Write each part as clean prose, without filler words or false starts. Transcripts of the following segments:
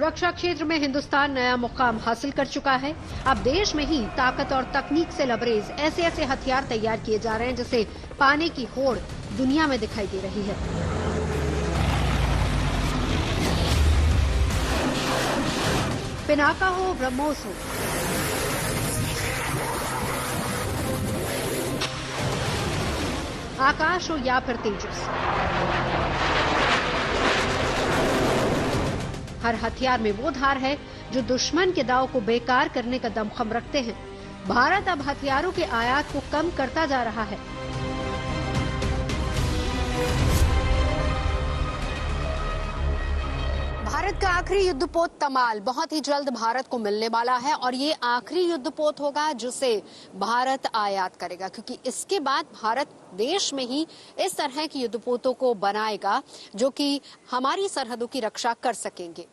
सुरक्षा क्षेत्र में हिंदुस्तान नया मुकाम हासिल कर चुका है। अब देश में ही ताकत और तकनीक से लबरेज ऐसे ऐसे हथियार तैयार किए जा रहे हैं जिसे पाने की होड़ दुनिया में दिखाई दे रही है। पिनाका हो, ब्रह्मोस हो, आकाश हो या फिर तेजस, हर हथियार में वो धार है जो दुश्मन के दांव को बेकार करने का दमखम रखते हैं। भारत अब हथियारों के आयात को कम करता जा रहा है। भारत का आखिरी युद्धपोत तमाल बहुत ही जल्द भारत को मिलने वाला है और ये आखिरी युद्धपोत होगा जिसे भारत आयात करेगा, क्योंकि इसके बाद भारत देश में ही इस तरह की युद्धपोतों को बनाएगा जो कि हमारी सरहदों की रक्षा कर सकेंगे।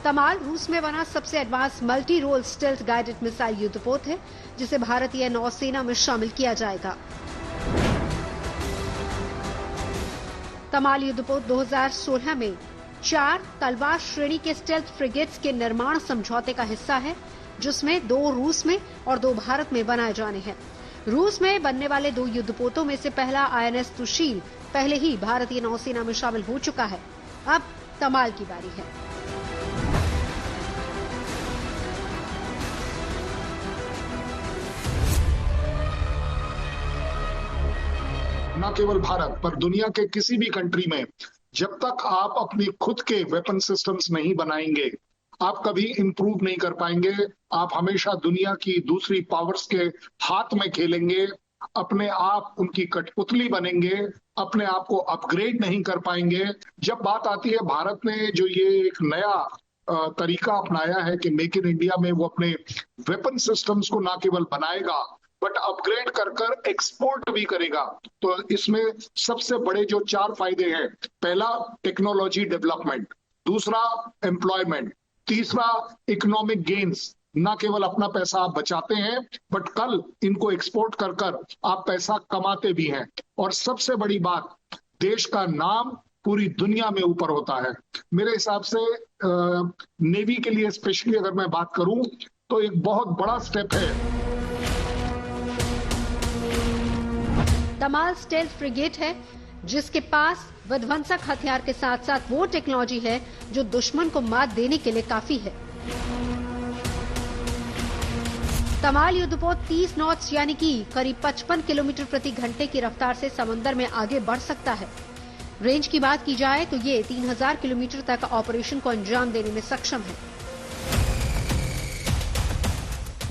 तमाल रूस में बना सबसे advance multi role stealth guided missile युद्धपोत है जिसे भारतीय नौसेना में शामिल किया जाएगा। तमाल युद्धपोत 2016 में 4 तलवार श्रेणी के स्टेल्थ फ्रिगेट्स के निर्माण समझौते का हिस्सा है, जिसमें 2 रूस में और 2 भारत में बनाए जाने हैं। रूस में बनने वाले 2 युद्धपोतों में से पहला INS सुशील पहले ही भारतीय नौसेना में शामिल हो चुका है। अब तमाल की बारी है। न केवल भारत पर दुनिया के किसी भी कंट्री में जब तक आप अपनी खुद के वेपन सिस्टम्स नहीं बनाएंगे, आप कभी इंप्रूव नहीं कर पाएंगे। आप हमेशा दुनिया की दूसरी पावर्स के हाथ में खेलेंगे, अपने आप उनकी कठपुतली बनेंगे, अपने आप को अपग्रेड नहीं कर पाएंगे। जब बात आती है भारत ने जो ये एक नया तरीका अपनाया है कि मेक इन इंडिया में वो अपने वेपन सिस्टम्स को ना केवल बनाएगा बट अपग्रेड कर कर एक्सपोर्ट भी करेगा, तो इसमें सबसे बड़े जो 4 फायदे हैं, पहला टेक्नोलॉजी डेवलपमेंट, दूसरा एम्प्लॉयमेंट, तीसरा इकोनॉमिक गेन्स। ना केवल अपना पैसा आप बचाते हैं बट कल इनको एक्सपोर्ट कर कर आप पैसा कमाते भी हैं, और सबसे बड़ी बात, देश का नाम पूरी दुनिया में ऊपर होता है। मेरे हिसाब से नेवी के लिए स्पेशली अगर मैं बात करूं तो एक बहुत बड़ा स्टेप है। तमाल स्टेल्थ फ्रिगेट है जिसके पास विध्वंसक हथियार के साथ साथ वो टेक्नोलॉजी है जो दुश्मन को मात देने के लिए काफी है। तमाल युद्धपोत 30 नॉट्स यानी कि करीब 55 किलोमीटर प्रति घंटे की रफ्तार से समंदर में आगे बढ़ सकता है। रेंज की बात की जाए तो ये 3000 किलोमीटर तक ऑपरेशन को अंजाम देने में सक्षम है।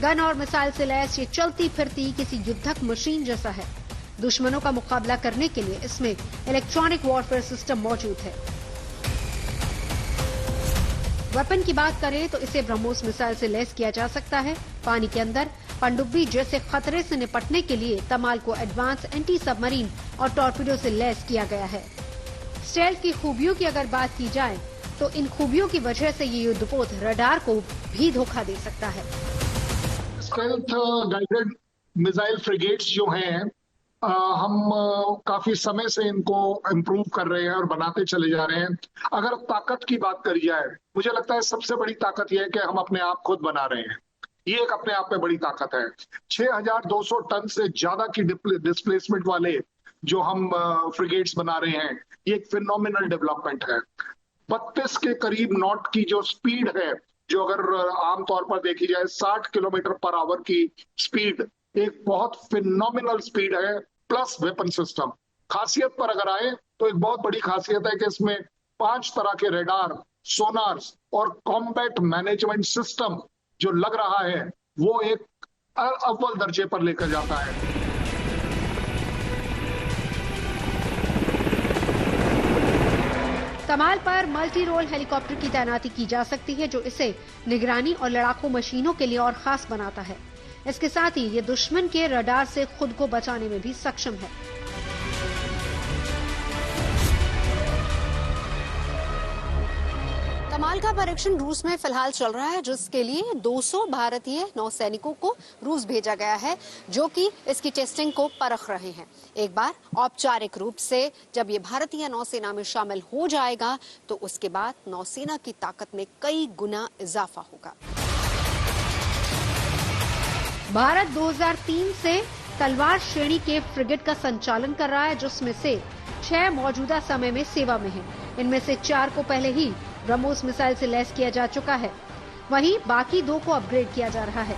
गन और मिसाइल से लैस ये चलती फिरती किसी युद्धक मशीन जैसा है। दुश्मनों का मुकाबला करने के लिए इसमें इलेक्ट्रॉनिक वॉरफेयर सिस्टम मौजूद है। वेपन की बात करें तो इसे ब्रह्मोस मिसाइल से लैस किया जा सकता है। पानी के अंदर पनडुब्बी जैसे खतरे से निपटने के लिए तमाल को एडवांस एंटी सबमरीन और टॉर्पीडो से लैस किया गया है। स्टेल्थ की खूबियों की अगर बात की जाए तो इन खूबियों की वजह से ये युद्धपोत रडार को भी धोखा दे सकता है। स्टेल्थ गाइडेड मिसाइल फ्रिगेट्स जो हैं, हम काफी समय से इनको इम्प्रूव कर रहे हैं और बनाते चले जा रहे हैं। अगर ताकत की बात करी जाए, मुझे लगता है सबसे बड़ी ताकत यह है कि हम अपने आप खुद बना रहे हैं। ये एक अपने आप में बड़ी ताकत है। 6200 टन से ज्यादा की डिस्प्लेसमेंट वाले जो हम फ्रिगेट्स बना रहे हैं, ये एक फिनोमिनल डेवलपमेंट है। 32 के करीब नॉट की जो स्पीड है, जो अगर आमतौर पर देखी जाए 60 किलोमीटर पर आवर की स्पीड, एक बहुत फिनोमिनल स्पीड है, प्लस वेपन सिस्टम। खासियत पर अगर आए तो एक बहुत बड़ी खासियत है कि इसमें 5 तरह के रेडार, सोनार्स और कॉम्बैट मैनेजमेंट सिस्टम जो लग रहा है वो एक अव्वल दर्जे पर लेकर जाता है। तमाल पर मल्टी रोल हेलीकॉप्टर की तैनाती की जा सकती है जो इसे निगरानी और लड़ाकू मशीनों के लिए और खास बनाता है। इसके साथ ही ये दुश्मन के रडार से खुद को बचाने में भी सक्षम है। कमाल का परीक्षण रूस में फिलहाल चल रहा है, जिसके लिए 200 भारतीय नौसैनिकों को रूस भेजा गया है, जो कि इसकी टेस्टिंग को परख रहे हैं। एक बार औपचारिक रूप से जब ये भारतीय नौसेना में शामिल हो जाएगा, तो उसके बाद नौसेना की ताकत में कई गुना इजाफा होगा। भारत 2003 से तलवार श्रेणी के फ्रिगेट का संचालन कर रहा है, जिसमें से 6 मौजूदा समय में सेवा में हैं। इनमें से 4 को पहले ही ब्रह्मोस मिसाइल से लैस किया जा चुका है, वहीं बाकी 2 को अपग्रेड किया जा रहा है।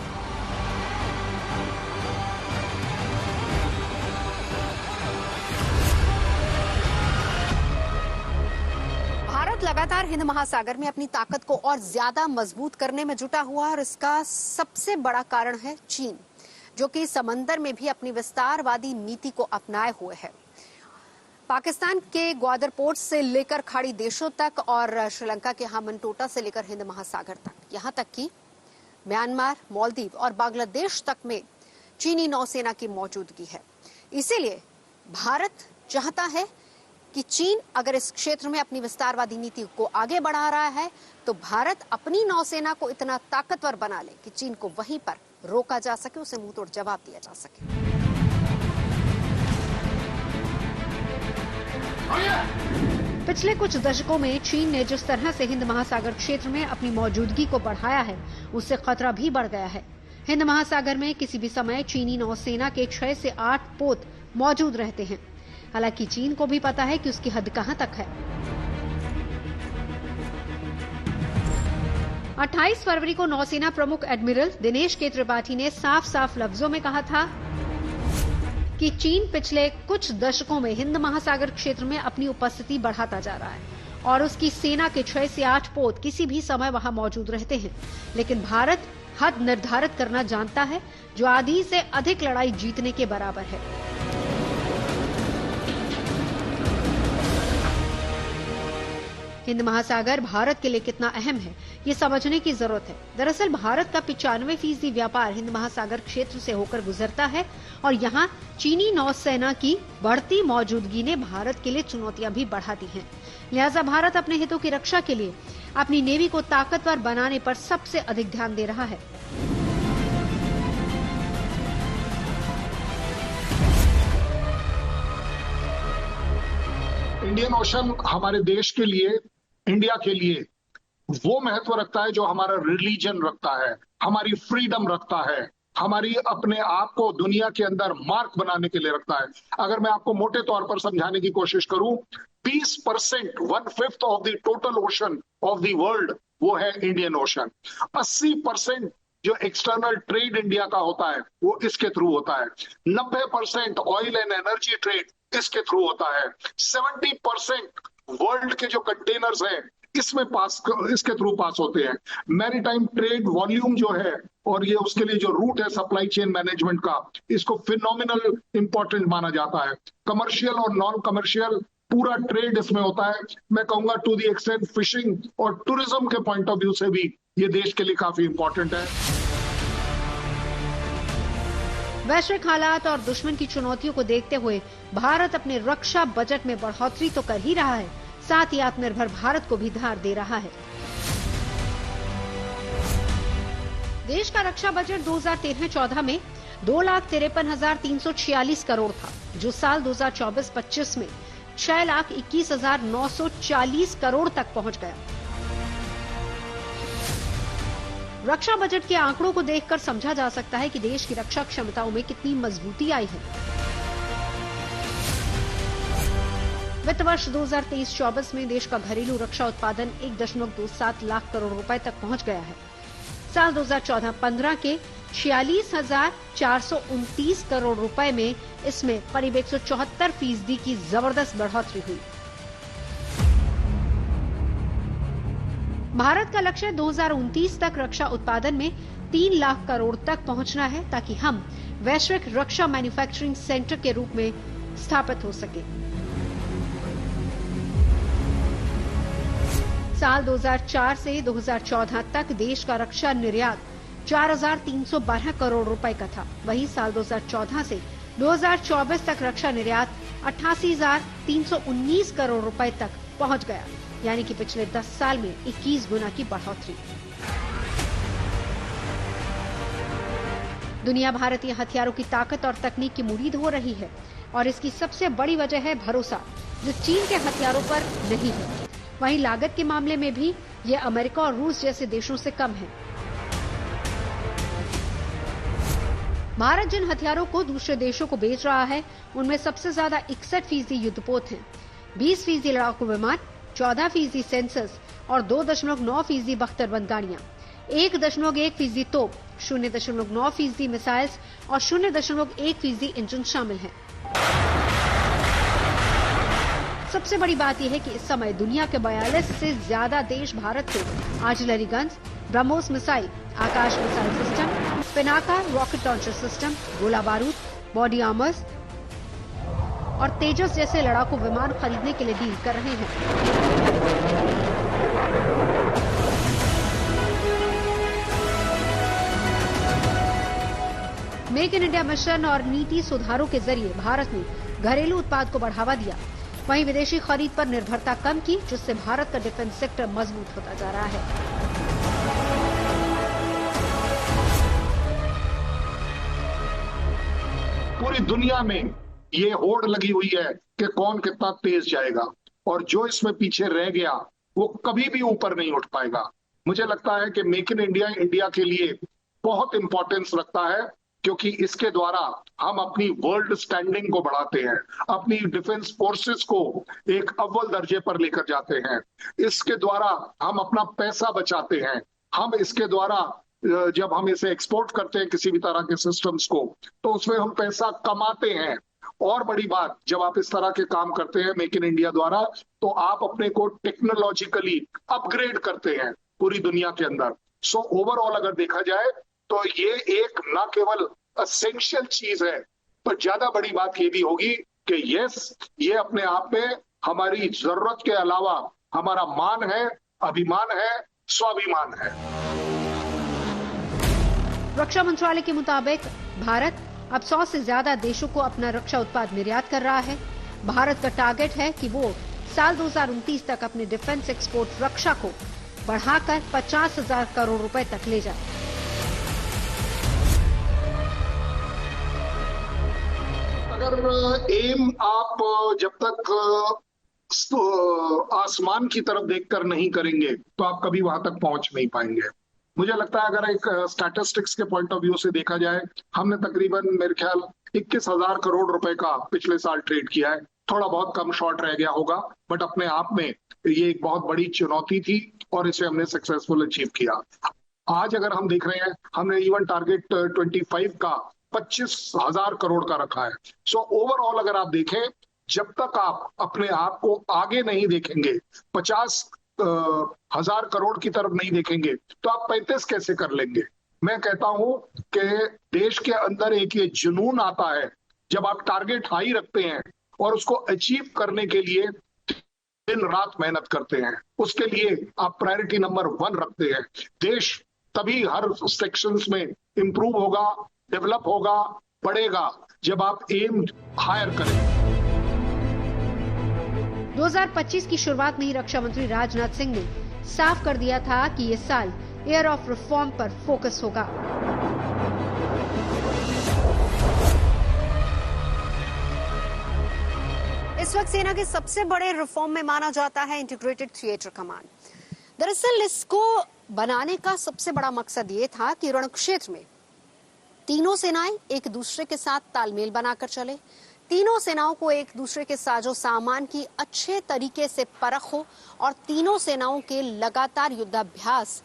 भारत लगातार हिंद महासागर में अपनी ताकत को और ज्यादा मजबूत करने में जुटा हुआ है, और इसका सबसे बड़ा कारण है चीन, जो कि समंदर में भी अपनी विस्तारवादी नीति को अपनाए हुए है। पाकिस्तान के ग्वादर पोर्ट से लेकर खाड़ी देशों तक और श्रीलंका के हामनटोटा से लेकर हिंद महासागर तक, यहाँ तक कि म्यांमार, मालदीव और बांग्लादेश तक में चीनी नौसेना की मौजूदगी है। इसीलिए भारत चाहता है कि चीन अगर इस क्षेत्र में अपनी विस्तारवादी नीति को आगे बढ़ा रहा है, तो भारत अपनी नौसेना को इतना ताकतवर बना ले कि चीन को वहीं पर रोका जा सके, उसे मुंहतोड़ जवाब दिया जा सके। पिछले कुछ दशकों में चीन ने जिस तरह से हिंद महासागर क्षेत्र में अपनी मौजूदगी को बढ़ाया है, उससे खतरा भी बढ़ गया है। हिंद महासागर में किसी भी समय चीनी नौसेना के 6 से 8 पोत मौजूद रहते हैं। हालांकि चीन को भी पता है कि उसकी हद कहां तक है। 28 फरवरी को नौसेना प्रमुख एडमिरल दिनेश के त्रिपाठी ने साफ साफ लफ्जों में कहा था कि चीन पिछले कुछ दशकों में हिंद महासागर क्षेत्र में अपनी उपस्थिति बढ़ाता जा रहा है और उसकी सेना के 6 से 8 पोत किसी भी समय वहां मौजूद रहते हैं। लेकिन भारत हद निर्धारित करना जानता है, जो आधी से अधिक लड़ाई जीतने के बराबर है। हिंद महासागर भारत के लिए कितना अहम है, ये समझने की जरूरत है। दरअसल भारत का 95% व्यापार हिंद महासागर क्षेत्र से होकर गुजरता है और यहाँ चीनी नौसेना की बढ़ती मौजूदगी ने भारत के लिए चुनौतियां भी बढ़ा दी हैं। लिहाजा भारत अपने हितों की रक्षा के लिए अपनी नेवी को ताकतवर बनाने पर सबसे अधिक ध्यान दे रहा है। इंडियन ओशन हमारे देश के लिए, इंडिया के लिए वो महत्व रखता है जो हमारा रिलीजन रखता है, हमारी फ्रीडम रखता है, हमारी अपने आप को दुनिया के अंदर मार्क बनाने के लिए रखता है। अगर मैं आपको मोटे तौर पर समझाने की कोशिश करूं, 20%, 1/5 of the total ocean of the world वो है इंडियन ओशन। 80% जो एक्सटर्नल ट्रेड इंडिया का होता है वो इसके थ्रू होता है। 90% ऑयल एंड एनर्जी ट्रेड इसके थ्रू होता है। 70% वर्ल्ड के जो कंटेनर्स हैं इसके थ्रू पास होते हैं। मैरीटाइम ट्रेड वॉल्यूम जो है और ये उसके लिए जो रूट है सप्लाई चेन मैनेजमेंट का, इसको फिनोमिनल इंपॉर्टेंट माना जाता है। कमर्शियल और नॉन कमर्शियल पूरा ट्रेड इसमें होता है। मैं कहूंगा टू द एक्सटेंट फिशिंग और टूरिज्म के पॉइंट ऑफ व्यू से भी ये देश के लिए काफी इंपॉर्टेंट है। वैश्विक हालात और दुश्मन की चुनौतियों को देखते हुए भारत अपने रक्षा बजट में बढ़ोतरी तो कर ही रहा है, साथ ही आत्मनिर्भर भारत को भी धार दे रहा है। देश का रक्षा बजट 2013-14 में 2,53,346 करोड़ था, जो साल 2024-25 में 6,21,940 करोड़ तक पहुंच गया। रक्षा बजट के आंकड़ों को देखकर समझा जा सकता है कि देश की रक्षा क्षमताओं में कितनी मजबूती आई है। वित्त वर्ष 2023-24 में देश का घरेलू रक्षा उत्पादन 1.27 लाख करोड़ रुपए तक पहुंच गया है। साल 2014-15 के 46,429 करोड़ रुपए में इसमें करीब 174% की जबरदस्त बढ़ोतरी हुई। भारत का लक्ष्य 2029 तक रक्षा उत्पादन में 3 लाख करोड़ तक पहुंचना है, ताकि हम वैश्विक रक्षा मैन्युफैक्चरिंग सेंटर के रूप में स्थापित हो सके। साल 2004 से 2014 तक देश का रक्षा निर्यात 4,312 करोड़ रुपए का था। वहीं साल 2014 से 2024 तक रक्षा निर्यात 88,319 करोड़ रुपए तक पहुंच गया। यानी कि पिछले 10 साल में 21 गुना की बढ़ोतरी। दुनिया भारतीय हथियारों की ताकत और तकनीक की मुरीद हो रही है और इसकी सबसे बड़ी वजह है भरोसा, जो चीन के हथियारों पर नहीं है। वहीं लागत के मामले में भी ये अमेरिका और रूस जैसे देशों से कम है। भारत जिन हथियारों को दूसरे देशों को बेच रहा है, उनमें सबसे ज्यादा 61% युद्धपोत हैं, 20% लड़ाकू विमान, 14% सेंसर्स और 2.9% बख्तरबंद गाड़ियां, 1.1% तोप, 0.9% मिसाइल्स और 0.1% इंजन शामिल हैं। सबसे बड़ी बात यह है कि इस समय दुनिया के 42 से ज्यादा देश भारत से artillery guns, BrahMos missile, Akash missile system, Pinaka rocket launcher system, गोला बारूद, बॉडी आर्मर्स और तेजस जैसे लड़ाकू विमान खरीदने के लिए डील कर रहे हैं। मेक इन इंडिया मिशन और नीति सुधारों के जरिए भारत ने घरेलू उत्पाद को बढ़ावा दिया, वहीं विदेशी खरीद पर निर्भरता कम की, जिससे भारत का डिफेंस सेक्टर मजबूत होता जा रहा है। पूरी दुनिया में ये होड़ लगी हुई है कि कौन कितना तेज जाएगा और जो इसमें पीछे रह गया वो कभी भी ऊपर नहीं उठ पाएगा। मुझे लगता है कि मेक इन इंडिया इंडिया के लिए बहुत इंपॉर्टेंस रखता है, क्योंकि इसके द्वारा हम अपनी वर्ल्ड स्टैंडिंग को बढ़ाते हैं, अपनी डिफेंस फोर्सेस को एक अव्वल दर्जे पर लेकर जाते हैं। इसके द्वारा हम अपना पैसा बचाते हैं। हम इसके द्वारा जब हम इसे एक्सपोर्ट करते हैं किसी भी तरह के सिस्टम्स को, तो उसमें हम पैसा कमाते हैं। और बड़ी बात, जब आप इस तरह के काम करते हैं मेक इन इंडिया द्वारा, तो आप अपने को टेक्नोलॉजिकली अपग्रेड करते हैं पूरी दुनिया के अंदर। सो ओवरऑल अगर देखा जाए तो ये एक न केवल एसेंशियल चीज है, पर ज्यादा बड़ी बात ये भी होगी कि यस, ये अपने आप में हमारी जरूरत के अलावा हमारा मान है, अभिमान है, स्वाभिमान है। रक्षा मंत्रालय के मुताबिक भारत अब 100 से ज्यादा देशों को अपना रक्षा उत्पाद निर्यात कर रहा है। भारत का टारगेट है कि वो साल 2029 तक अपने डिफेंस एक्सपोर्ट रक्षा को बढ़ाकर 50,000 करोड़ रुपए तक ले जाए। अगर एम आप जब तक आसमान की तरफ देखकर नहीं करेंगे तो आप कभी वहां तक पहुंच नहीं पाएंगे। मुझे लगता है अगर एक स्टैटिस्टिक्स के पॉइंट ऑफ व्यू से देखा जाए, हमने तकरीबन मेरे ख्याल 21,000 करोड़ रुपए का पिछले साल ट्रेड किया है। थोड़ा बहुत कम शॉर्ट रह गया होगा, बट अपने आप में ये एक बहुत बड़ी चुनौती थी और इसे हमने सक्सेसफुल अचीव किया। आज अगर हम देख रहे हैं, हमने इवन टारगेट 25 का 25,000 करोड़ का रखा है। सो ओवरऑल अगर आप देखें, जब तक आप अपने आप को आगे नहीं देखेंगे, 50,000 करोड़ की तरफ नहीं देखेंगे, तो आप 35 कैसे कर लेंगे। मैं कहता हूं कि देश के अंदर एक ये जुनून आता है जब आप टारगेट हाई रखते हैं और उसको अचीव करने के लिए दिन रात मेहनत करते हैं, उसके लिए आप प्रायोरिटी नंबर 1 रखते हैं। देश तभी हर सेक्शंस में इंप्रूव होगा, डेवलप होगा, बढ़ेगा, जब आप एम हायर करें। 2025 की शुरुआत में ही रक्षा मंत्री राजनाथ सिंह ने साफ कर दिया था कि ये साल एयर ऑफ रिफॉर्म पर फोकस होगा। इस वक्त सेना के सबसे बड़े रिफॉर्म में माना जाता है इंटीग्रेटेड थिएटर कमांड। दरअसल इसको बनाने का सबसे बड़ा मकसद ये था कि रणक्षेत्र में तीनों सेनाएं एक दूसरे के साथ तालमेल बनाकर चले, तीनों सेनाओं को एक दूसरे के साजो सामान की अच्छे तरीके से परख हो और तीनों सेनाओं के लगातार युद्धाभ्यास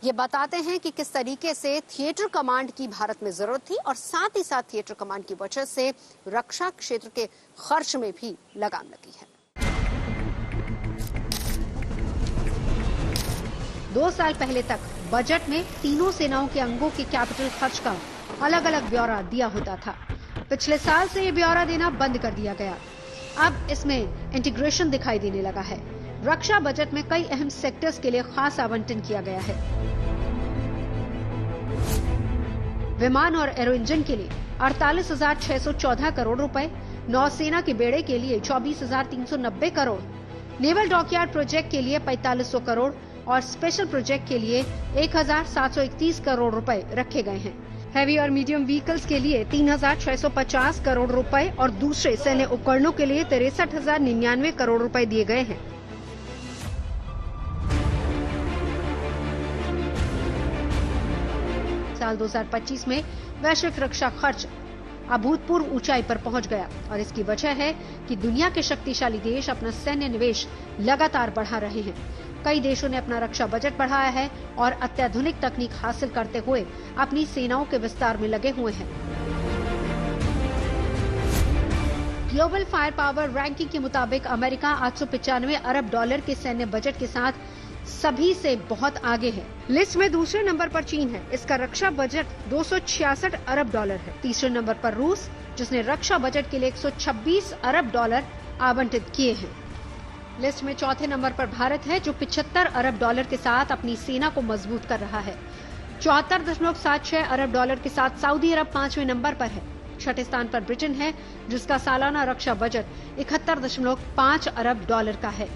ये बताते हैं कि किस तरीके से थिएटर कमांड की भारत में जरूरत थी और साथ ही साथ थिएटर कमांड की वजह से रक्षा क्षेत्र के खर्च में भी लगाम लगी है। 2 साल पहले तक बजट में तीनों सेनाओं के अंगों के कैपिटल खर्च का अलग अलग ब्यौरा दिया होता था। पिछले साल से ये ब्यौरा देना बंद कर दिया गया। अब इसमें इंटीग्रेशन दिखाई देने लगा है। रक्षा बजट में कई अहम सेक्टर्स के लिए खास आवंटन किया गया है। विमान और एरो इंजन के लिए 48,614 करोड़ रुपए, नौसेना के बेड़े के लिए 24,390 करोड़, नेवल डॉकयार्ड प्रोजेक्ट के लिए 4500 करोड़ और स्पेशल प्रोजेक्ट के लिए 1731 करोड़ रुपए रखे गए हैं। हैवी और मीडियम व्हीकल्स के लिए 3650 करोड़ रुपए और दूसरे सैन्य उपकरणों के लिए 63,099 करोड़ रुपए दिए गए हैं। साल 2025 में वैश्विक रक्षा खर्च अभूतपूर्व ऊंचाई पर पहुंच गया और इसकी वजह है कि दुनिया के शक्तिशाली देश अपना सैन्य निवेश लगातार बढ़ा रहे हैं। कई देशों ने अपना रक्षा बजट बढ़ाया है और अत्याधुनिक तकनीक हासिल करते हुए अपनी सेनाओं के विस्तार में लगे हुए हैं। ग्लोबल फायर पावर रैंकिंग के मुताबिक अमेरिका 895 अरब डॉलर के सैन्य बजट के साथ सभी से बहुत आगे है। लिस्ट में दूसरे नंबर पर चीन है, इसका रक्षा बजट 266 अरब डॉलर है। तीसरे नंबर पर रूस, जिसने रक्षा बजट के लिए 126 अरब डॉलर आवंटित किए हैं। लिस्ट में चौथे नंबर पर भारत है, जो 75 अरब डॉलर के साथ अपनी सेना को मजबूत कर रहा है। 74.76 अरब डॉलर के साथ सऊदी अरब 5वें नंबर पर है। छठे स्थान पर ब्रिटेन है, जिसका सालाना रक्षा बजट 71.5 अरब डॉलर का है।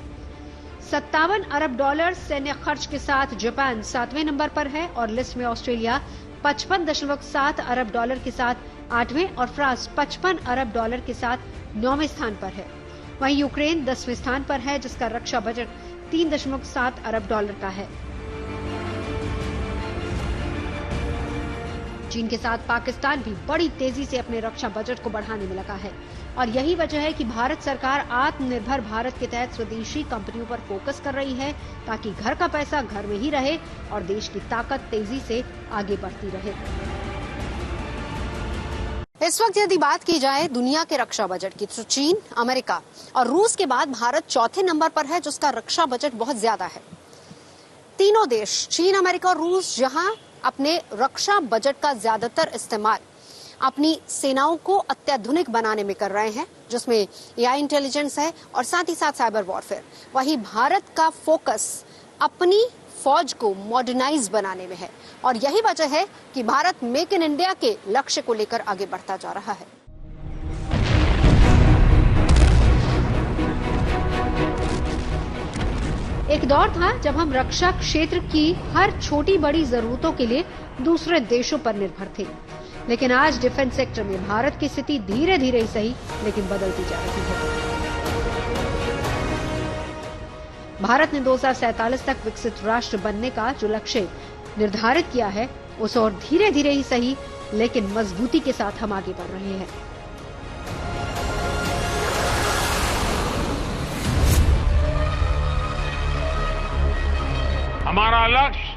57 अरब डॉलर सैन्य खर्च के साथ जापान 7वें नंबर पर है और लिस्ट में ऑस्ट्रेलिया 55.7 अरब डॉलर के साथ 8वें और फ्रांस 55 अरब डॉलर के साथ 9वें स्थान पर है। वहीं यूक्रेन 10वें स्थान पर है, जिसका रक्षा बजट 3.7 अरब डॉलर का है। चीन के साथ पाकिस्तान भी बड़ी तेजी से अपने रक्षा बजट को बढ़ाने में लगा है और यही वजह है कि भारत सरकार आत्मनिर्भर भारत के तहत स्वदेशी कंपनियों पर फोकस कर रही है, ताकि घर का पैसा घर में ही रहे और देश की ताकत तेजी से आगे बढ़ती रहे। इस वक्त यदि बात की जाए दुनिया के रक्षा बजट की, तो चीन, अमेरिका और रूस के बाद भारत चौथे नंबर पर है, जिसका रक्षा बजट बहुत ज्यादा है। तीनों देश चीन, अमेरिका और रूस जहां अपने रक्षा बजट का ज्यादातर इस्तेमाल अपनी सेनाओं को अत्याधुनिक बनाने में कर रहे हैं, जिसमें एआई इंटेलिजेंस है और साथ ही साथ साइबर वॉरफेयर। वहीं भारत का फोकस अपनी फौज को मॉडर्नाइज बनाने में है और यही वजह है कि भारत मेक इन इंडिया के लक्ष्य को लेकर आगे बढ़ता जा रहा है। एक दौर था जब हम रक्षा क्षेत्र की हर छोटी बड़ी जरूरतों के लिए दूसरे देशों पर निर्भर थे, लेकिन आज डिफेंस सेक्टर में भारत की स्थिति धीरे धीरे ही सही लेकिन बदलती जा रही है। भारत ने 2047 तक विकसित राष्ट्र बनने का जो लक्ष्य निर्धारित किया है, उस और धीरे धीरे ही सही लेकिन मजबूती के साथ हम आगे बढ़ रहे हैं। हमारा लक्ष्य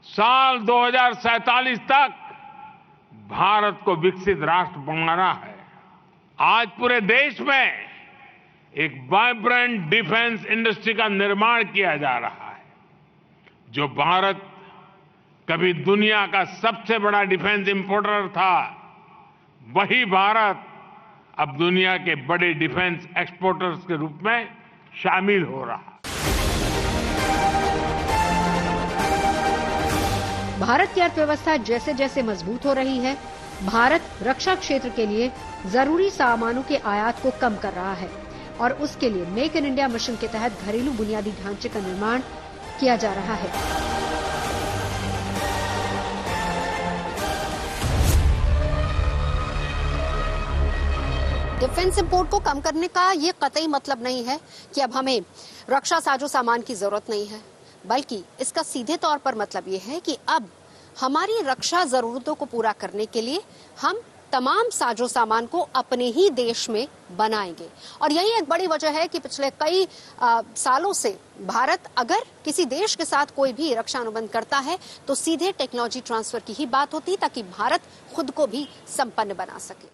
साल 2047 तक भारत को विकसित राष्ट्र बनाना है। आज पूरे देश में एक वाइब्रेंट डिफेंस इंडस्ट्री का निर्माण किया जा रहा है। जो भारत कभी दुनिया का सबसे बड़ा डिफेंस इंपोर्टर था, वही भारत अब दुनिया के बड़े डिफेंस एक्सपोर्टर्स के रूप में शामिल हो रहा है। भारत की अर्थव्यवस्था जैसे जैसे मजबूत हो रही है, भारत रक्षा क्षेत्र के लिए जरूरी सामानों के आयात को कम कर रहा है और उसके लिए मेक इन इंडिया मिशन के तहत घरेलू बुनियादी ढांचे का निर्माण किया जा रहा है। डिफेंस इंपोर्ट को कम करने का ये कतई मतलब नहीं है कि अब हमें रक्षा साजो सामान की जरूरत नहीं है, बल्कि इसका सीधे तौर पर मतलब ये है कि अब हमारी रक्षा जरूरतों को पूरा करने के लिए हम तमाम साजो सामान को अपने ही देश में बनाएंगे। और यही एक बड़ी वजह है कि पिछले कई सालों से भारत अगर किसी देश के साथ कोई भी रक्षा अनुबंध करता है तो सीधे टेक्नोलॉजी ट्रांसफर की ही बात होती, ताकि भारत खुद को भी संपन्न बना सके।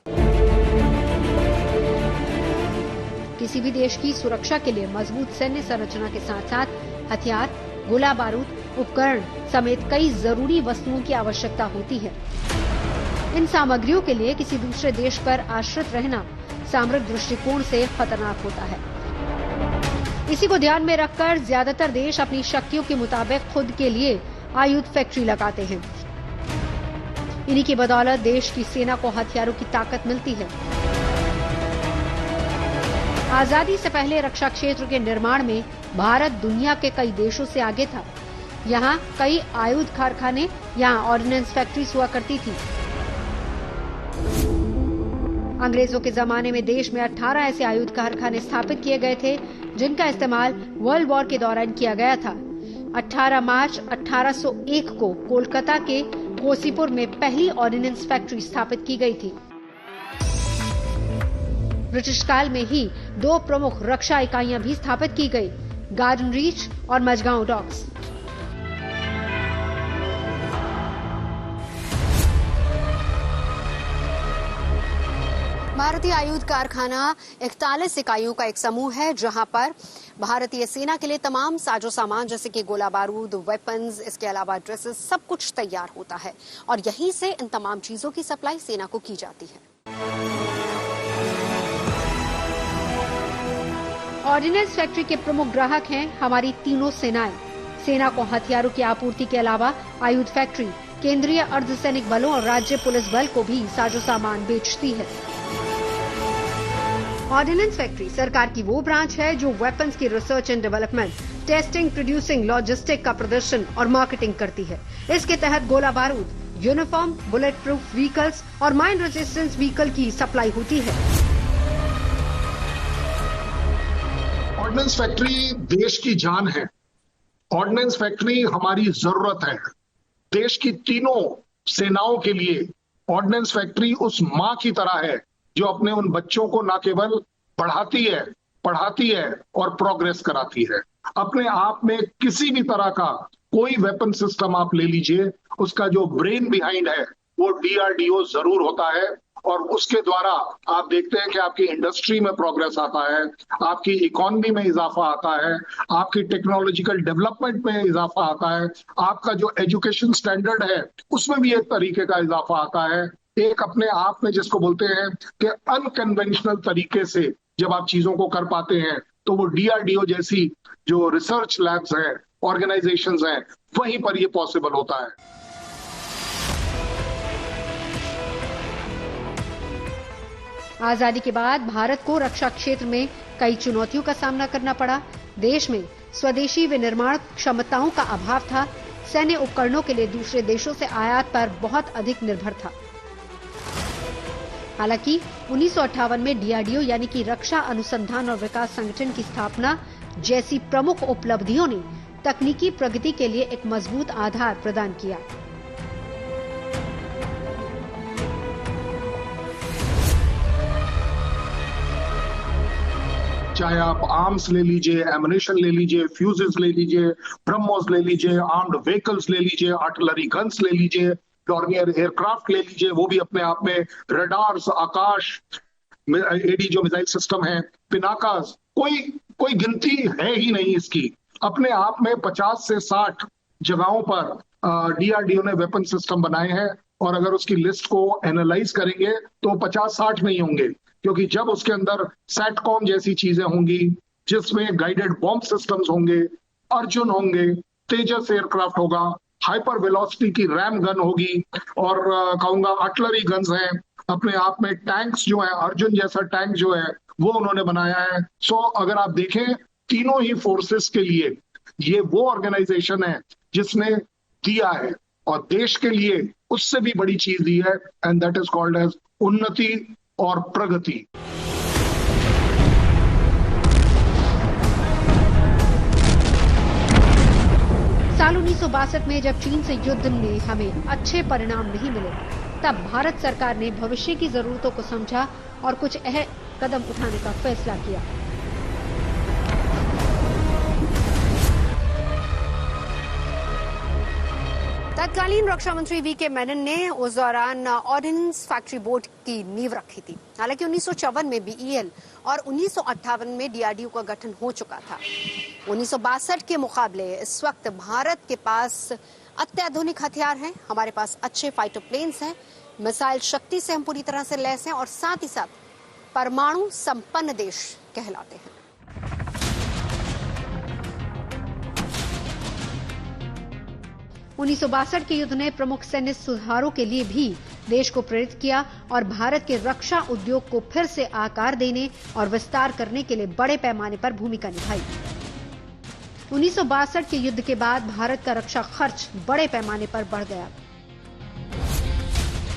किसी भी देश की सुरक्षा के लिए मजबूत सैन्य संरचना के साथ साथ हथियार, गोला बारूद, उपकरण समेत कई जरूरी वस्तुओं की आवश्यकता होती है। इन सामग्रियों के लिए किसी दूसरे देश पर आश्रित रहना सामरिक दृष्टिकोण से खतरनाक होता है। इसी को ध्यान में रखकर ज्यादातर देश अपनी शक्तियों के मुताबिक खुद के लिए आयुध फैक्ट्री लगाते हैं। इन्हीं की बदौलत देश की सेना को हथियारों की ताकत मिलती है। आजादी से पहले रक्षा क्षेत्र के निर्माण में भारत दुनिया के कई देशों से आगे था। यहाँ कई आयुध कारखाने, यहाँ ऑर्डिनेंस फैक्ट्रीज हुआ करती थी। अंग्रेजों के जमाने में देश में 18 ऐसे आयुध कारखाने स्थापित किए गए थे, जिनका इस्तेमाल वर्ल्ड वॉर के दौरान किया गया था। 18 मार्च 1801 को कोलकाता के कोसीपुर में पहली ऑर्डिनेंस फैक्ट्री स्थापित की गई थी। ब्रिटिश काल में ही 2 प्रमुख रक्षा इकाइयां भी स्थापित की गई, गार्डन रीच और मझगांव डॉक्स। भारतीय आयुध कारखाना 41 इकाइयों का एक समूह है, जहां पर भारतीय सेना के लिए तमाम साजो सामान जैसे कि गोला बारूद, वेपन्स, इसके अलावा ड्रेसेस, सब कुछ तैयार होता है और यहीं से इन तमाम चीजों की सप्लाई सेना को की जाती है। ऑर्डिनेंस फैक्ट्री के प्रमुख ग्राहक हैं हमारी तीनों सेनाएं। सेना को हथियारों की आपूर्ति के अलावा आयुध फैक्ट्री केंद्रीय अर्धसैनिक बलों और राज्य पुलिस बल को भी साजो सामान बेचती है। ऑर्डिनेंस फैक्ट्री सरकार की वो ब्रांच है जो वेपन्स की research and development, testing, producing, logistic का प्रदर्शन और मार्केटिंग करती है। इसके तहत गोला बारूद, यूनिफॉर्म, बुलेट प्रूफ व्हीकल्स और माइन रेजिस्टेंस व्हीकल की सप्लाई होती है। ऑर्डिनेंस फैक्ट्री देश की जान है। ऑर्डिनेंस फैक्ट्री हमारी जरूरत है। देश की तीनों सेनाओं के लिए ऑर्डिनेंस फैक्ट्री उस मां की तरह है जो अपने उन बच्चों को न केवल पढ़ाती है और प्रोग्रेस कराती है। अपने आप में किसी भी तरह का कोई वेपन सिस्टम आप ले लीजिए, उसका जो ब्रेन बिहाइंड है वो DRDO जरूर होता है और उसके द्वारा आप देखते हैं कि आपकी इंडस्ट्री में प्रोग्रेस आता है, आपकी इकोनॉमी में इजाफा आता है, आपकी टेक्नोलॉजिकल डेवलपमेंट में इजाफा आता है, आपका जो एजुकेशन स्टैंडर्ड है उसमें भी एक तरीके का इजाफा आता है। एक अपने आप में जिसको बोलते हैं कि अनकन्वेंशनल तरीके से जब आप चीजों को कर पाते हैं तो वो DRDO जैसी जो रिसर्च लैब्स हैं, ऑर्गेनाइजेशंस हैं, वहीं पर ये पॉसिबल होता है। आजादी के बाद भारत को रक्षा क्षेत्र में कई चुनौतियों का सामना करना पड़ा। देश में स्वदेशी विनिर्माण क्षमताओं का अभाव था। सैन्य उपकरणों के लिए दूसरे देशों से आयात पर बहुत अधिक निर्भर था। हालांकि 1958 में DRDO यानी कि रक्षा अनुसंधान और विकास संगठन की स्थापना जैसी प्रमुख उपलब्धियों ने तकनीकी प्रगति के लिए एक मजबूत आधार प्रदान किया। चाहे आप आर्म्स ले लीजिए, एमुनेशन ले लीजिए, फ्यूजेस ले लीजिए, ब्रह्मोस ले लीजिए, आर्म्ड व्हीकल्स ले लीजिए, आर्टिलरी गन्स ले लीजिए, डॉर्नियर एयरक्राफ्ट ले लीजिए, वो भी अपने आप में रडार्स, आकाश एडी जो मिसाइल सिस्टम है, पिनाकास, कोई गिनती है ही नहीं इसकी। अपने आप में 50 से 60 जगहों पर DRDO ने वेपन सिस्टम बनाए हैं और अगर उसकी लिस्ट को एनालाइज करेंगे तो 50-60 नहीं होंगे, क्योंकि जब उसके अंदर सैटकॉम जैसी चीजें होंगी, जिसमें गाइडेड बॉम्ब सिस्टम्स होंगे, अर्जुन होंगे, तेजस एयरक्राफ्ट होगा, हाइपर वेलोसिटी की रैम गन होगी और कहूंगा आर्टिलरी गन्स हैं। अपने आप में टैंक्स जो है, अर्जुन जैसा टैंक जो है वो उन्होंने बनाया है। सो अगर आप देखें तीनों ही फोर्सेस के लिए ये वो ऑर्गेनाइजेशन है जिसने दिया है और देश के लिए उससे भी बड़ी चीज दी है, and that is called as उन्नति और प्रगति। साल 1962 में जब चीन से युद्ध में हमें अच्छे परिणाम नहीं मिले, तब भारत सरकार ने भविष्य की जरूरतों को समझा और कुछ अहम कदम उठाने का फैसला किया। तत्कालीन रक्षा मंत्री V.K. मेनन ने उस दौरान ऑर्डिनेंस फैक्ट्री बोर्ड की नींव रखी थी। हालांकि 1954 में BEL और 1958 में DRDO का गठन हो चुका था। 1962 के मुकाबले इस वक्त भारत के पास अत्याधुनिक हथियार हैं, हमारे पास अच्छे फाइटर प्लेन्स हैं, मिसाइल शक्ति से हम पूरी तरह से लैस हैं और साथ ही साथ परमाणु संपन्न देश कहलाते हैं। 1962 के युद्ध ने प्रमुख सैन्य सुधारों के लिए भी देश को प्रेरित किया और भारत के रक्षा उद्योग को फिर से आकार देने और विस्तार करने के लिए बड़े पैमाने पर भूमिका निभाई। 1962 के युद्ध के बाद भारत का रक्षा खर्च बड़े पैमाने पर बढ़ गया।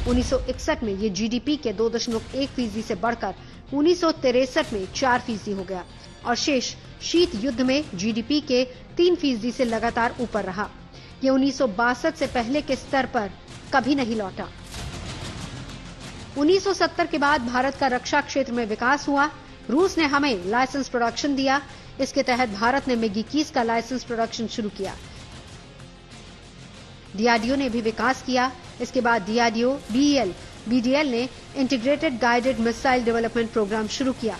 1961 में ये जीडीपी के 2.1% से बढ़कर 1963 में 4% हो गया और शेष शीत युद्ध में जीडीपी के 3% से लगातार ऊपर रहा। ये 1962 से पहले के स्तर पर कभी नहीं लौटा। 1970 के बाद भारत का रक्षा क्षेत्र में विकास हुआ। रूस ने हमें लाइसेंस प्रोडक्शन दिया। इसके तहत भारत ने मिग 21 का लाइसेंस प्रोडक्शन शुरू किया। डीआरडीओ ने भी विकास किया। इसके बाद डीआरडीओ, बीईएल, बीडीएल ने integrated guided missile development programme शुरू किया।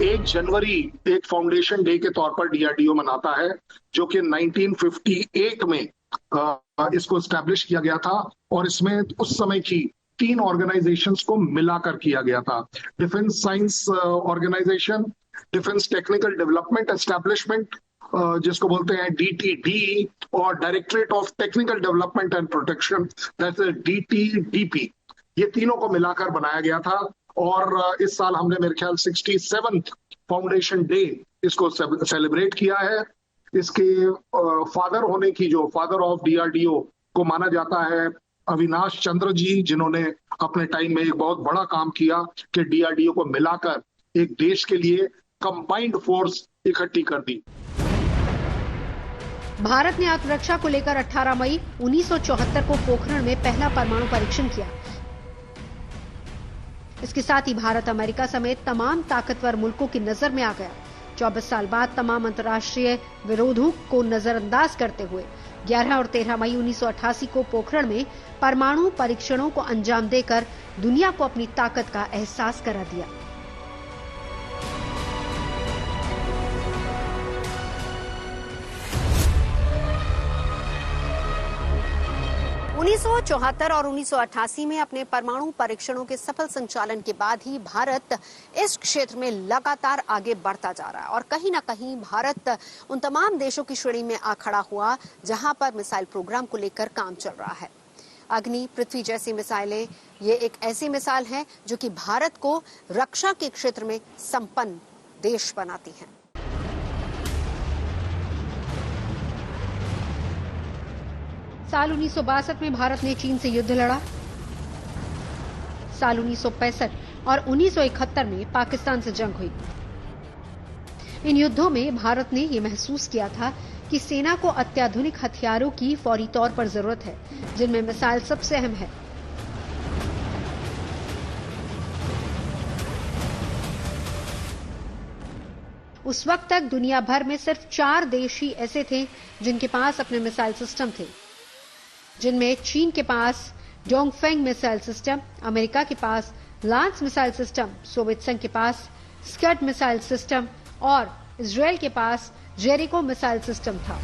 एक जनवरी एक फाउंडेशन डे के तौर पर डीआरडीओ मनाता है, जो कि 1958 में इसको एस्टैब्लिश किया गया था और इसमें उस समय की 3 ऑर्गेनाइजेशंस को मिलाकर किया गया था। Defence science organisation, defence technical development establishment जिसको बोलते हैं DTD, और directorate of technical development and protection, that is DTDP। ये तीनों को मिलाकर बनाया गया था और इस साल हमने मेरे ख्याल 67th फाउंडेशन डे इसको सेलिब्रेट किया है। इसके फादर होने की, जो फादर ऑफ डीआरडीओ को माना जाता है, अविनाश चंद्र जी, जिन्होंने अपने टाइम में एक बहुत बड़ा काम किया कि डीआरडीओ को मिलाकर एक देश के लिए कंबाइंड फोर्स इकट्ठी कर दी। भारत ने आत्मरक्षा को लेकर 18 मई 1974 को पोखरण में पहला परमाणु परीक्षण किया। इसके साथ ही भारत अमेरिका समेत तमाम ताकतवर मुल्कों की नजर में आ गया। 24 साल बाद तमाम अंतर्राष्ट्रीय विरोधों को नजरअंदाज करते हुए 11 और 13 मई 1988 को पोखरण में परमाणु परीक्षणों को अंजाम देकर दुनिया को अपनी ताकत का एहसास करा दिया। उन्नीस सौ 1974 और 1988 में अपने परमाणु परीक्षणों के सफल संचालन के बाद ही भारत इस क्षेत्र में लगातार आगे बढ़ता जा रहा है और कहीं ना कहीं भारत उन तमाम देशों की श्रेणी में आ खड़ा हुआ जहां पर मिसाइल प्रोग्राम को लेकर काम चल रहा है। अग्नि, पृथ्वी जैसी मिसाइलें ये एक ऐसी मिसाइल है जो कि भारत को रक्षा के क्षेत्र में संपन्न देश बनाती है। साल 1962 में भारत ने चीन से युद्ध लड़ा। साल 1965 और 1971 में पाकिस्तान से जंग हुई। इन युद्धों में भारत ने यह महसूस किया था कि सेना को अत्याधुनिक हथियारों की फौरी तौर पर जरूरत है, जिनमें मिसाइल सबसे अहम है। उस वक्त तक दुनिया भर में सिर्फ 4 देश ही ऐसे थे जिनके पास अपने मिसाइल सिस्टम थे, जिनमें चीन के पास डोंगफेंग मिसाइल सिस्टम, अमेरिका के पास लांस मिसाइल सिस्टम, सोवियत संघ के पास स्कड मिसाइल सिस्टम और इजराइल के पास जेरिको मिसाइल सिस्टम था।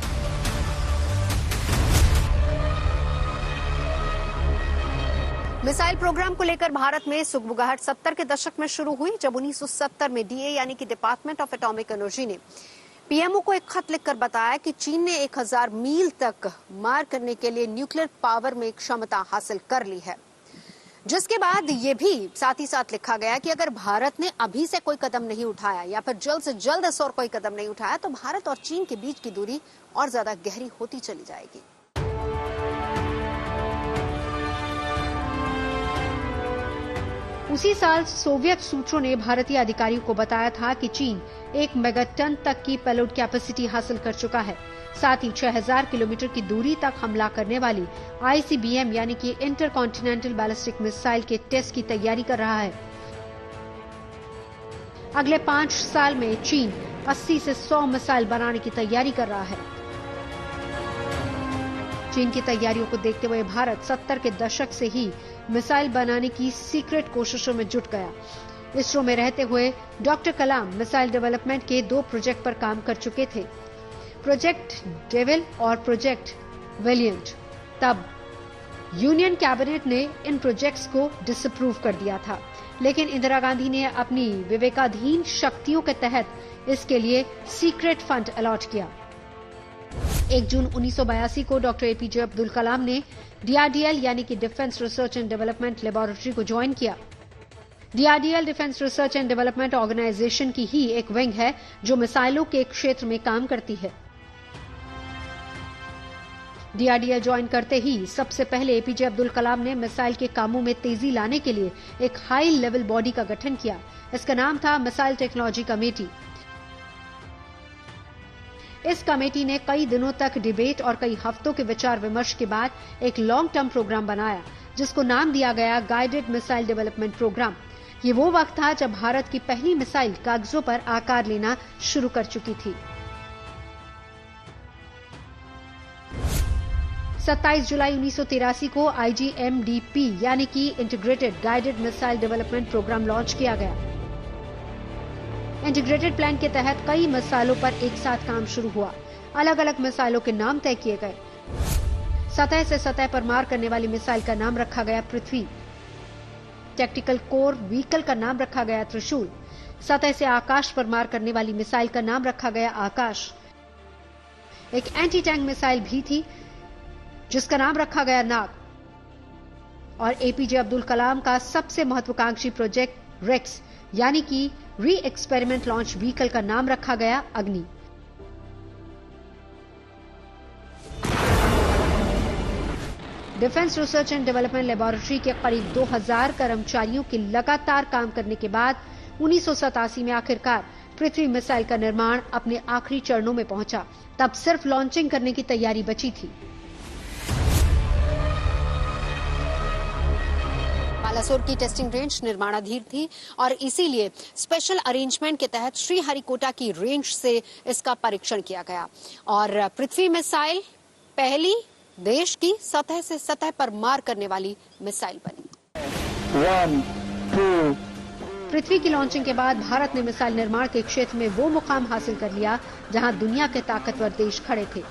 मिसाइल प्रोग्राम को लेकर भारत में सुगबुगाहट 70 के दशक में शुरू हुई, जब 1970 में डीए यानी कि डिपार्टमेंट ऑफ एटॉमिक एनर्जी ने पीएमओ को एक खत लिखकर बताया कि चीन ने 1000 मील तक मार करने के लिए न्यूक्लियर पावर में क्षमता हासिल कर ली है। जिसके बाद ये भी साथ ही साथ लिखा गया कि अगर भारत ने अभी से कोई कदम नहीं उठाया या फिर जल्द से जल्द इस और कोई कदम नहीं उठाया तो भारत और चीन के बीच की दूरी और ज्यादा गहरी होती चली जाएगी। उसी साल सोवियत सूत्रों ने भारतीय अधिकारियों को बताया था कि चीन 1 मेगाटन तक की पेलोड कैपेसिटी हासिल कर चुका है। साथ ही 6000 किलोमीटर की दूरी तक हमला करने वाली ICBM यानी कि इंटर कॉन्टिनेंटल बैलिस्टिक मिसाइल के टेस्ट की तैयारी कर रहा है। अगले 5 साल में चीन 80 से 100 मिसाइल बनाने की तैयारी कर रहा है। चीन की तैयारियों को देखते हुए भारत 70 के दशक से ही मिसाइल बनाने की सीक्रेट कोशिशों में जुट गया। इसरो में रहते हुए डॉक्टर कलाम मिसाइल डेवलपमेंट के 2 प्रोजेक्ट पर काम कर चुके थे, प्रोजेक्ट डेविल और प्रोजेक्ट वेलिएंट। तब यूनियन कैबिनेट ने इन प्रोजेक्ट्स को डिसअप्रूव कर दिया था, लेकिन इंदिरा गांधी ने अपनी विवेकाधीन शक्तियों के तहत इसके लिए सीक्रेट फंड अलॉट किया। 1 जून 1982 को डॉक्टर एपीजे अब्दुल कलाम ने डीआरडीएल यानी कि defence research and development laboratory को ज्वाइन किया। DRDL defence research and development organisation की ही एक विंग है जो मिसाइलों के क्षेत्र में काम करती है। डीआरडीएल ज्वाइन करते ही सबसे पहले एपीजे अब्दुल कलाम ने मिसाइल के कामों में तेजी लाने के लिए एक हाई लेवल बॉडी का गठन किया। इसका नाम था मिसाइल टेक्नोलॉजी कमेटी। इस कमेटी ने कई दिनों तक डिबेट और कई हफ्तों के विचार विमर्श के बाद एक लॉन्ग टर्म प्रोग्राम बनाया जिसको नाम दिया गया गाइडेड मिसाइल डेवलपमेंट प्रोग्राम। ये वो वक्त था जब भारत की पहली मिसाइल कागजों पर आकार लेना शुरू कर चुकी थी। 27 जुलाई 1983 को IGMDP यानी कि integrated guided missile development programme launch किया गया। इंटीग्रेटेड प्लान के तहत कई मिसाइलों पर एक साथ काम शुरू हुआ। अलग अलग मिसाइलों के नाम तय किए गए। सतह से सतह पर मार करने वाली मिसाइल का नाम रखा गया पृथ्वी। टैक्टिकल कोर व्हीकल का नाम रखा गया त्रिशूल। सतह से आकाश पर मार करने वाली मिसाइल का नाम रखा गया आकाश। एक एंटी टैंक मिसाइल भी थी जिसका नाम रखा गया नाग। और एपीजे अब्दुल कलाम का सबसे महत्वाकांक्षी प्रोजेक्ट रेक्स यानी कि री एक्सपेरिमेंट लॉन्च व्हीकल का नाम रखा गया अग्नि। Defence research and development laboratory के करीब 2000 कर्मचारियों के लगातार काम करने के बाद 1987 में आखिरकार पृथ्वी मिसाइल का निर्माण अपने आखिरी चरणों में पहुंचा। तब सिर्फ लॉन्चिंग करने की तैयारी बची थी। बालासोर की टेस्टिंग रेंज निर्माणाधीन थी और इसीलिए स्पेशल अरेंजमेंट के तहत श्रीहरिकोटा की रेंज से इसका परीक्षण किया गया और पृथ्वी मिसाइल पहली देश की सतह से सतह पर मार करने वाली मिसाइल बनी। 1, 2 पृथ्वी की लॉन्चिंग के बाद भारत ने मिसाइल निर्माण के क्षेत्र में वो मुकाम हासिल कर लिया जहां दुनिया के ताकतवर देश खड़े थे।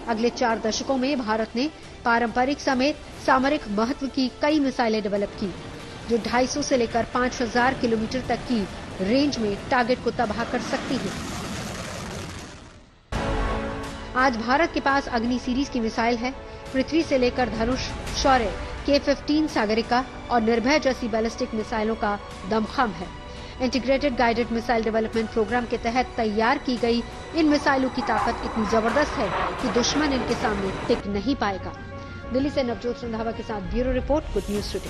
अगले 4 दशकों में भारत ने पारंपरिक समेत सामरिक महत्व की कई मिसाइलें डेवलप की जो 250 से लेकर 5000 किलोमीटर तक की रेंज में टारगेट को तबाह कर सकती है। आज भारत के पास अग्नि सीरीज की मिसाइल है। पृथ्वी से लेकर धनुष, शौर्य, K-15 सागरिका और निर्भय जैसी बैलिस्टिक मिसाइलों का दमखम है। Integrated guided missile development programme के तहत तैयार की गई इन मिसाइलों की ताकत इतनी जबरदस्त है कि दुश्मन इनके सामने टिक नहीं पाएगा। दिल्ली से नवजोत रंधावा के साथ bureau report, good news today.